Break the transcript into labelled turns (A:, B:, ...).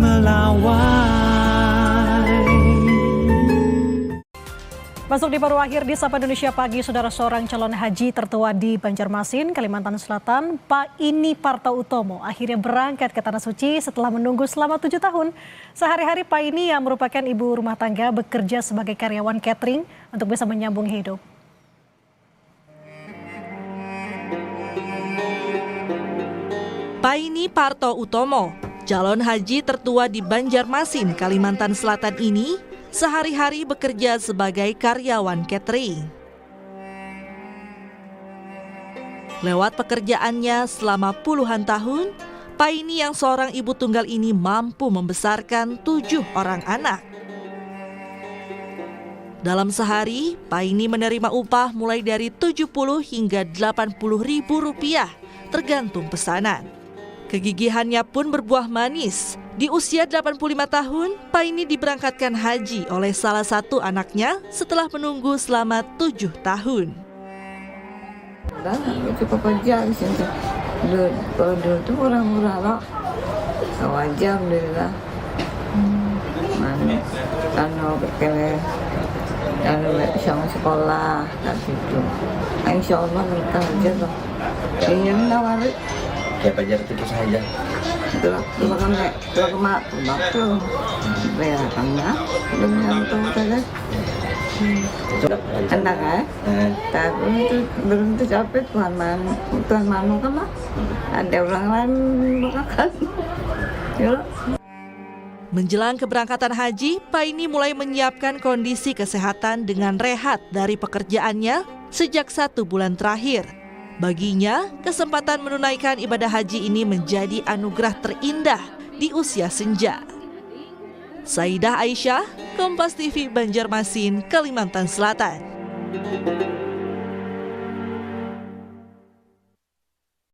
A: melawai.
B: Masuk di paruh akhir di Sapa Indonesia Pagi, saudara, seorang calon haji tertua di Banjarmasin, Kalimantan Selatan, Pak Ini Parto Utomo, akhirnya berangkat ke Tanah Suci setelah menunggu selama 7 tahun. Sehari-hari Pak Ini yang merupakan ibu rumah tangga bekerja sebagai karyawan catering untuk bisa menyambung hidup.
C: Pak Ini Parto Utomo, calon haji tertua di Banjarmasin, Kalimantan Selatan ini, sehari-hari bekerja sebagai karyawan catering. Lewat pekerjaannya selama puluhan tahun, Pak Ini yang seorang ibu tunggal ini mampu membesarkan 7 orang anak. Dalam sehari, Pak Ini menerima upah mulai dari 70 hingga 80 ribu rupiah, tergantung pesanan. Kegigihannya pun berbuah manis. Di usia 85 tahun, Pak Ini diberangkatkan haji oleh salah satu anaknya setelah menunggu selama 7 tahun.
D: Udah, cukup aja di sini. Kalau dulu tuh murah-murah loh. Wajar, alhamdulillah. Mana? Kalau kele, kalau sama sekolah, tak gitu. Insya Allah mereka aja loh. Ini nawarin.
E: Kayak pajar itu saja.
D: Dua kemak, waktu beratnya, dengan itu saja. Enak kan? Tapi itu belum tercapai Tuhan Manu kan lah. Ada orang lain bakakan.
C: Menjelang keberangkatan haji, Pak Ini mulai menyiapkan kondisi kesehatan dengan rehat dari pekerjaannya sejak 1 bulan terakhir. Baginya, kesempatan menunaikan ibadah haji ini menjadi anugerah terindah di usia senja. Saidah Aisyah, Kompas TV, Banjarmasin, Kalimantan Selatan.